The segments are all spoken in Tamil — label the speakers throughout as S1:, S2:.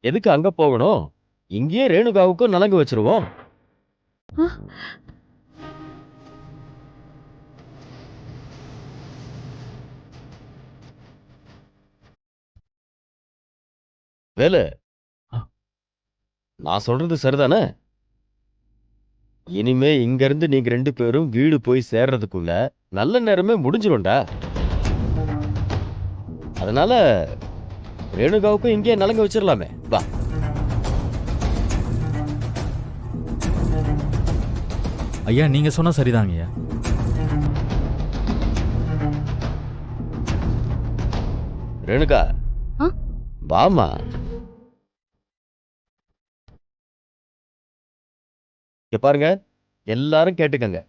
S1: எதுக்கு அங்க போகணும்? இங்கேயே ரேணுகாவுக்கும் நலங்கு வச்சிருவோம். வேலு, நான் சொல்றது சரிதானே? இனிமே இங்க இருந்து நீங்க 2 பேரும் வீடு போய் சேர்றதுக்குள்ள நல்ல நேரமே முடிஞ்சிரும்டா. அதனால ரேணுகாவுக்கும் இங்கேயே நலங்கு வச்சிடலாமே. வா.
S2: ஐயா நீங்க சொன்னா சரிதாங்க ஐயா.
S1: ரேணுகா, வாமா. இங்க பாருங்க, எல்லாரும் கேட்டுக்கங்க.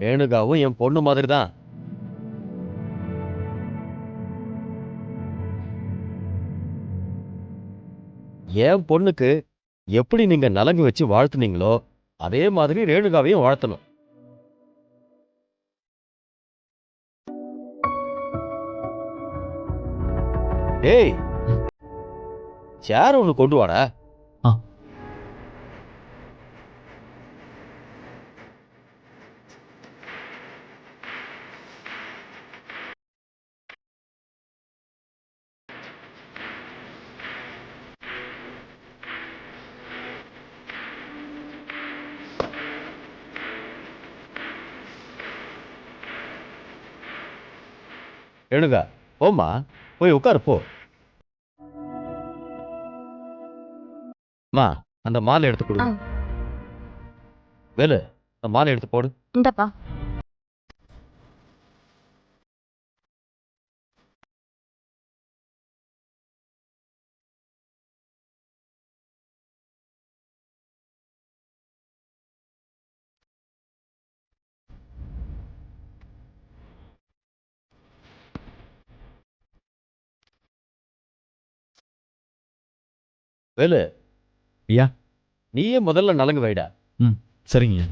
S1: ரேணுகாவும் என் பொண்ணு மாதிரி தான். என் பொண்ணுக்கு எப்படி நீங்க நலங்கு வச்சு வாழ்த்துனீங்களோ அதே மாதிரி ரேணுகாவையும் வாழ்த்தணும். டேய், சேர் ஒண்ணு கொண்டு வாடா.
S2: ஆ.
S1: ரேணுகா, போம்மா, போய் உட்காரு போ. அம்மா, அந்த மாலை எடுத்து கொடு. வேலு, அந்த மாலை எடுத்து போடு.
S3: இந்தப்பா.
S1: வேலு,
S2: ஐயா.
S1: நீயே முதல்ல நலங்கு வைடா.
S2: ம் சரிங்க ஐயா.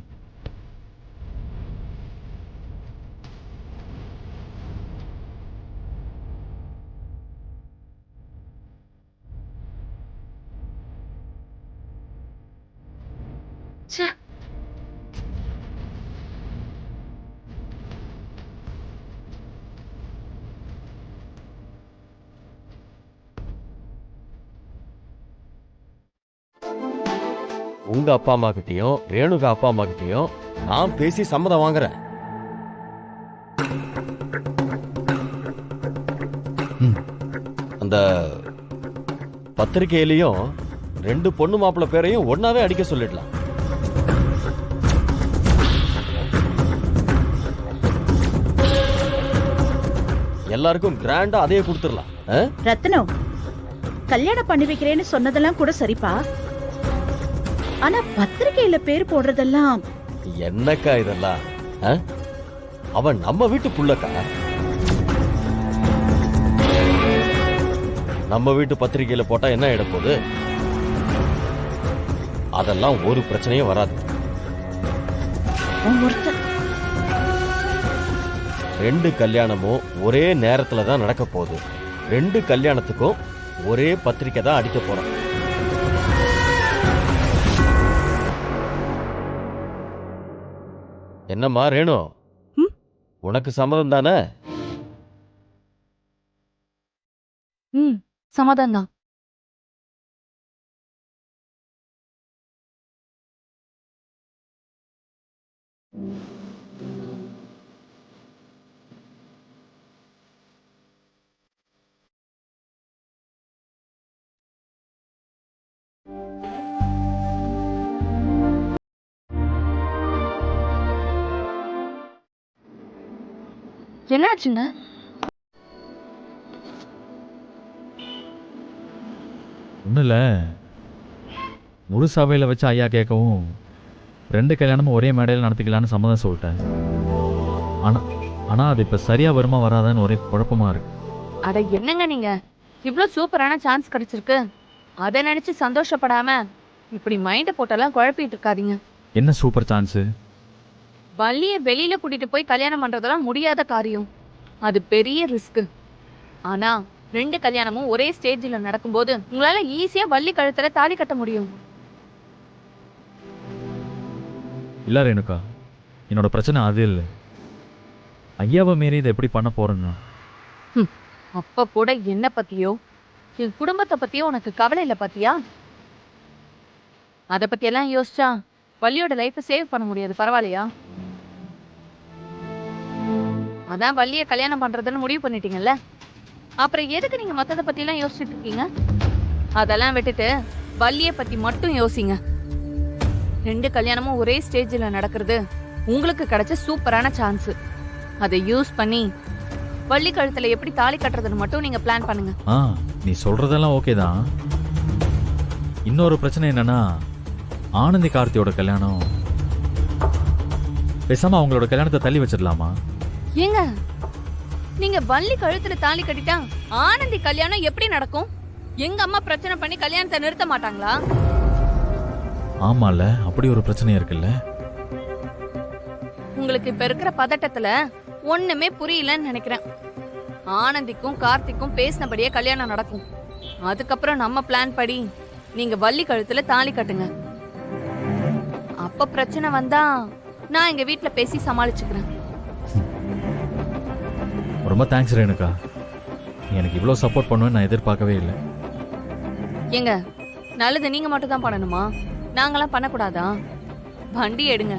S1: உங்க அப்பா அம்மா கிட்டயும் ரேணுகா அப்பா அம்மா கிட்டயும் நான் பேசி சம்மதம் வாங்குறேன். அந்த பத்திரிகையிலையும் 2 பொண்ணு மாப்பிள்ளை பேரையும் ஒன்னாவே அடிக்க சொல்லிடலாம். எல்லாருக்கும் கிராண்டா அதையே கொடுத்துடலாம்.
S4: ரத்னம், கல்யாணம் பண்ணி வைக்கிறேன்னு சொன்னதெல்லாம் கூட சரிப்பா. ஆனா பத்திரிகையில பேர் போடுறதெல்லாம்
S1: என்னக்கா இதெல்லாம்? அவன் நம்ம வீட்டு புள்ளக்கா. நம்ம வீட்டு பத்திரிகையில போட்டா என்ன ஆயிட போகுது? அதெல்லாம் ஒரு பிரச்சனையும் வராது.
S4: ஒருத்தர்
S1: 2 கல்யாணமும் ஒரே நேரத்துல தான் நடக்க போகுது. 2 கல்யாணத்துக்கும் ஒரே பத்திரிக்கை தான் அடிக்க போறோம். என்னம்மா ரேணு, உனக்கு சம்மதம் தானே?
S3: சமாதானம் தான். என்னாச்சுங்க?
S2: ஒன்றும் இல்லை, முழு சபையில் வச்சு ஐயா கேட்கவும் 2 கல்யாணமும் ஒரே மேடையில் நடத்திக்கலான்னு சம்மதம் சொல்லிட்டேன். ஆனால் அது இப்போ சரியாக வருமா வராதான்னு ஒரே குழப்பமாக இருக்கு.
S3: அட என்னங்க நீங்க, இவ்வளோ சூப்பரான சான்ஸ் கிடைச்சிருக்கு, அதை நினைச்சு சந்தோஷப்படாம இப்படி மைண்டை போட்டெல்லாம் குழப்பிட்டு இருக்காதீங்க.
S2: என்ன சூப்பர் சான்ஸு?
S3: வள்ளியை வெளியில கூட்டிட்டு போய் கல்யாணம் பண்றதெல்லாம் முடியாத காரியம். அது பெரிய ரிஸ்க். ஆனா 2 கல்யாணமும் ஒரே ஸ்டேஜ்ல நடக்கும்போது உங்களால ஈஸியா வள்ளி கழுத்துல தாலி கட்ட முடியும்.
S2: இல்லை ரேணுகா, என்னோட பிரச்சனை அது இல்லை. ஐயாவை மீறி இதை எப்படி பண்ண போறேன்னா?
S3: அப்ப கூட என்ன பத்தியோ என் குடும்பத்தை பத்தியோ உனக்கு கவலை இல்ல பாத்தியா? அத பத்தி எல்லாம் யோசிச்சா வள்ளியோட லைஃப சேவ் பண்ண முடியாது, பரவாயில்லையா? அதான் வள்ளிய கல்யாணம் பண்றதுன்னு முடிவு பண்ணிட்டீங்கல்ல, அப்புறம் எதுக்கு நீங்க மத்தத பத்தி எல்லாம் யோசிச்சுட்டு இருக்கீங்க? அதெல்லாம் விட்டுட்டு வள்ளிய பத்தி மட்டும் யோசிங்க. 2 கல்யாணமும் ஒரே ஸ்டேஜ்ல நடக்கிறது உங்களுக்கு கிடைச்ச சூப்பரான சான்ஸ். அதை யூஸ் பண்ணி வள்ளி கழுத்துல எப்படி தாலி கட்டுறதுன்னு மட்டும் நீங்க பிளான் பண்ணுங்க.
S2: நீ சொல்றதெல்லாம் ஓகே தான். இன்னொரு பிரச்சனை என்னன்னா, ஆனந்தி கார்த்தியோட கல்யாணம். பேசாம அவங்களோட கல்யாணத்தை தள்ளி வச்சிடலாமா?
S3: ஏங்க, நீங்க வள்ளி கழுத்துல தாலி கட்டிட்டா ஆனந்தி கல்யாணம் எப்படி நடக்கும்? எங்க அம்மா பிரச்சனை பண்ணி கல்யாணத்தை நிறுத்த மாட்டாங்களா?
S2: ஆமால, அப்படி ஒரு பிரச்சனை இருக்குல்ல.
S3: உங்களுக்கு இப்ப இருக்கிற பதட்டத்துல ஒண்ணுமே புரியலன்னு நினைக்கிறேன். ஆனந்திக்கும் கார்த்திக்கும் பேசினபடியே கல்யாணம் நடக்கும். அதுக்கப்புறம் நம்ம பிளான் படி நீங்க வள்ளி கழுத்துல தாலி கட்டுங்க. அப்ப பிரச்சனை வந்தா நான் எங்க வீட்டுல பேசி சமாளிச்சுக்கிறேன்.
S2: ரொம்ப தேங்க்ஸ் ரேணுகா, எனக்கு இவ்வளோ சப்போர்ட் பண்ணுவேன்னு நான் எதிர்பார்க்கவே இல்லை.
S3: ஏங்க, நல்லது நீங்க மட்டும் தான் பண்ணணுமா? நாங்களாம் பண்ணக்கூடாதா? வண்டி எடுங்க.